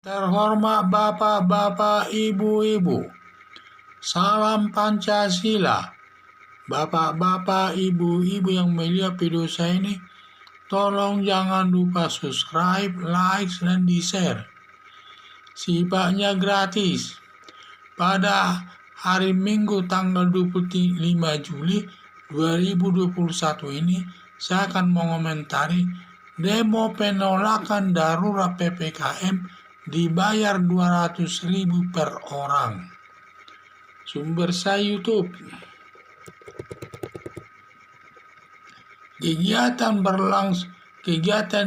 Terhormat Bapak-Bapak, Ibu-Ibu, salam Pancasila. Bapak-bapak, Ibu-Ibu yang melihat video saya ini, tolong jangan lupa subscribe, like, dan di-share. Sifatnya gratis. Pada hari Minggu tanggal 25 Juli 2021 ini, saya akan mengomentari demo penolakan darurat PPKM dibayar 200.000 per orang. Sumber saya YouTube. Kegiatan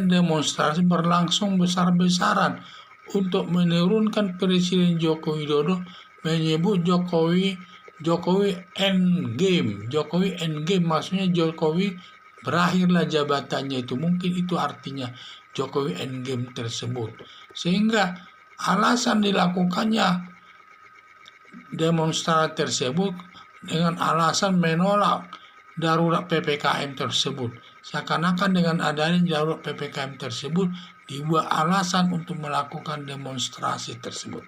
demonstrasi berlangsung besar-besaran untuk menurunkan Presiden Joko Widodo, menyebut Jokowi endgame. Jokowi endgame maksudnya Jokowi berakhirlah jabatannya itu. Mungkin itu artinya Jokowi endgame tersebut. Sehingga alasan dilakukannya demonstrasi tersebut dengan alasan menolak darurat PPKM tersebut. Seakan-akan dengan adanya darurat PPKM tersebut dibuat alasan untuk melakukan demonstrasi tersebut.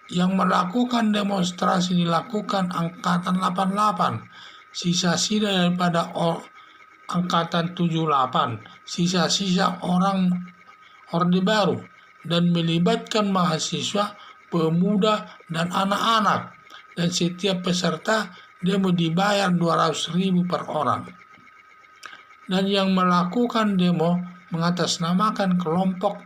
Yang melakukan demonstrasi dilakukan Angkatan 88, sisa-sisa daripada Angkatan 78, sisa-sisa orang Orde Baru, dan melibatkan mahasiswa, pemuda, dan anak-anak. Dan setiap peserta demo dibayar 200.000 per orang. Dan yang melakukan demo mengatasnamakan kelompok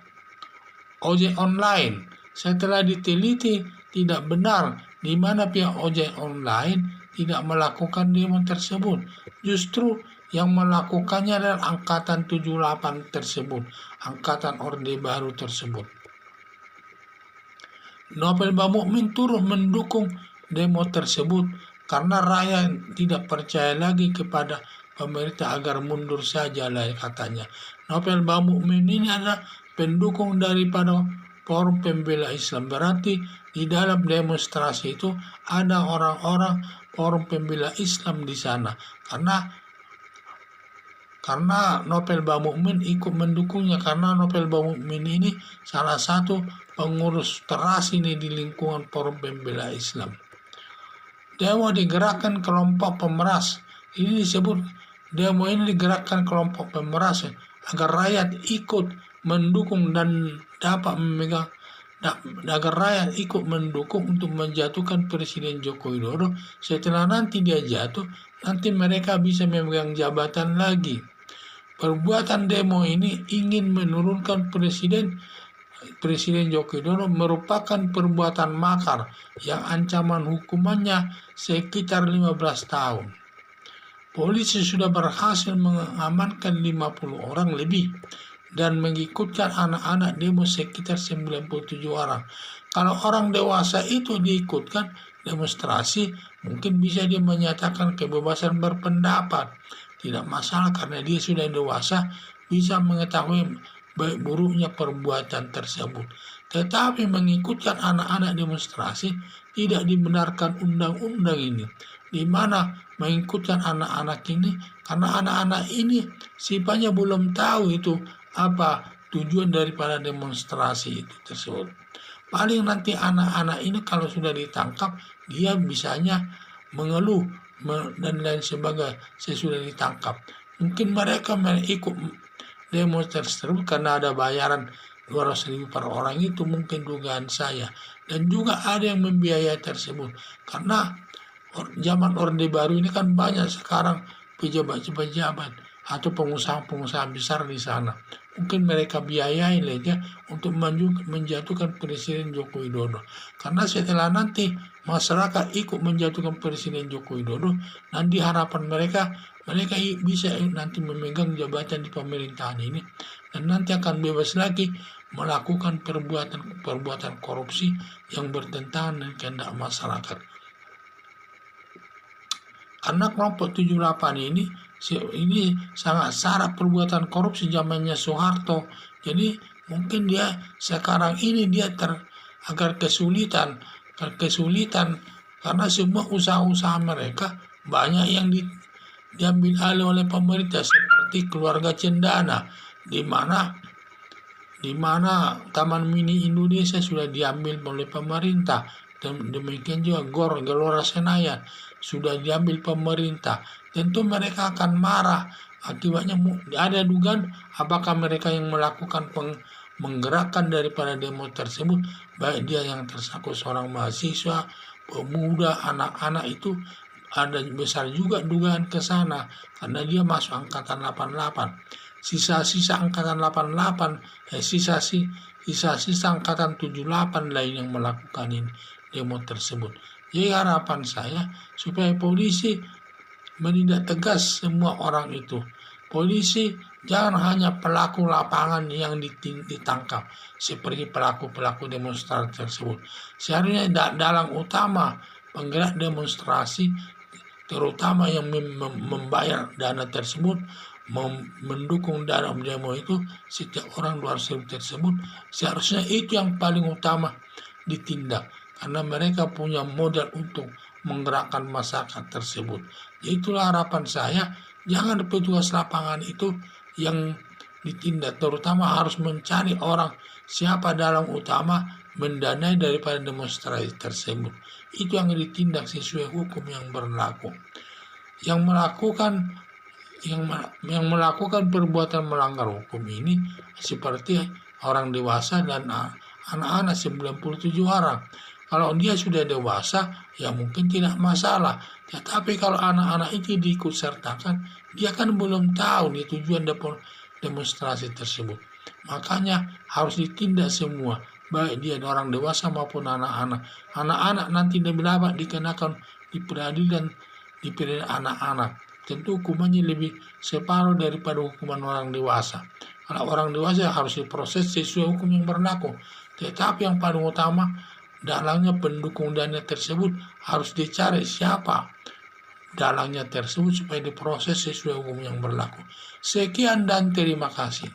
ojek online. Setelah diteliti tidak benar di mana pihak ojek online tidak melakukan demo tersebut. Justru yang melakukannya adalah Angkatan 78 tersebut, Angkatan Orde Baru tersebut. Novel Bamukmin turut mendukung demo tersebut karena rakyat tidak percaya lagi kepada pemerintah agar mundur saja lah katanya. Novel Bamukmin ini adalah pendukung daripada Forum Pembela Islam. Berarti di dalam demonstrasi itu ada orang-orang Forum Pembela Islam di sana. Karena Novel Bamukmin ikut mendukungnya, karena Novel Bamukmin ini salah satu pengurus teras ini di lingkungan Forum Pembela Islam. Demo digerakkan kelompok pemeras. Ini disebut demo ini digerakkan kelompok pemeras agar rakyat ikut mendukung dan dapat memegang agar rakyat ikut mendukung untuk menjatuhkan Presiden Joko Widodo. Setelah nanti dia jatuh, nanti mereka bisa memegang jabatan lagi. Perbuatan demo ini ingin menurunkan Presiden Joko Widodo merupakan perbuatan makar yang ancaman hukumannya sekitar 15 tahun. Polisi sudah berhasil mengamankan 50 orang lebih dan mengikutkan anak-anak demo sekitar 97 orang. Kalau orang dewasa itu diikutkan demonstrasi, mungkin bisa dia menyatakan kebebasan berpendapat. Tidak masalah karena dia sudah dewasa, bisa mengetahui baik buruknya perbuatan tersebut. Tetapi mengikutkan anak-anak demonstrasi tidak dibenarkan undang-undang ini. Di mana mengikutkan anak-anak ini karena anak-anak ini sifatnya belum tahu itu apa tujuan daripada demonstrasi itu tersebut. Paling nanti anak-anak ini kalau sudah ditangkap, dia bisanya mengeluh dan lain sebagainya sesudah ditangkap. Mungkin mereka ikut demo tersebut karena ada bayaran 200.000 per orang, itu mungkin dugaan saya. Dan juga ada yang membiayai tersebut karena zaman Orde Baru ini kan banyak sekarang pejabat-pejabat atau pengusaha-pengusaha besar di sana. Mungkin mereka biayai saja untuk menjatuhkan Presiden Joko Widodo. Karena setelah nanti masyarakat ikut menjatuhkan Presiden Joko Widodo, nanti harapan mereka bisa nanti memegang jabatan di pemerintahan ini dan nanti akan bebas lagi melakukan perbuatan korupsi yang bertentangan dengan kehendak masyarakat. Karena kelompok 78 ini sangat syarat perbuatan korupsi zamannya Soeharto. Jadi mungkin dia sekarang ini dia agar kesulitan karena semua usaha-usaha mereka banyak yang diambil alih oleh pemerintah seperti keluarga cendana, di mana di mana Taman Mini Indonesia sudah diambil oleh pemerintah. Demikian juga Gelora Senayan sudah diambil pemerintah. Tentu mereka akan marah. Akibatnya ada dugaan apakah mereka yang melakukan menggerakkan daripada demo tersebut, baik dia yang tersangkut seorang mahasiswa, pemuda, anak-anak, itu ada besar juga dugaan ke sana karena dia masuk angkatan 88. Sisa-sisa angkatan 88, sisa-sisa angkatan 78 lain yang melakukan ini, demo tersebut. Jadi harapan saya supaya polisi menindak tegas semua orang itu. Polisi jangan hanya pelaku lapangan yang ditangkap seperti pelaku-pelaku demonstrasi tersebut. Seharusnya dalang utama penggerak demonstrasi, terutama yang membayar dana tersebut, mendukung dalam demo itu, setiap orang 200.000 tersebut, seharusnya itu yang paling utama ditindak karena mereka punya modal untuk menggerakkan masyarakat tersebut. Itulah harapan saya, jangan petugas lapangan itu yang ditindak, terutama harus mencari orang siapa dalang utama mendanai daripada demonstrasi tersebut. Itu yang ditindak sesuai hukum yang berlaku. Yang melakukan perbuatan melanggar hukum ini seperti orang dewasa dan anak-anak 97 orang. Kalau dia sudah dewasa, ya mungkin tidak masalah. Tetapi kalau anak-anak itu diikut sertakan, dia kan belum tahu nih tujuan demonstrasi tersebut. Makanya harus ditindak semua, baik dia orang dewasa maupun anak-anak. Anak-anak nanti dapat dikenakan di peradilan anak-anak. Tentu hukumannya lebih separuh daripada hukuman orang dewasa. Kalau orang dewasa harus diproses sesuai hukum yang berlaku. Tetapi yang paling utama, dalangnya pendukung dana tersebut harus dicari siapa dalangnya tersebut supaya diproses sesuai hukum yang berlaku. Sekian dan terima kasih.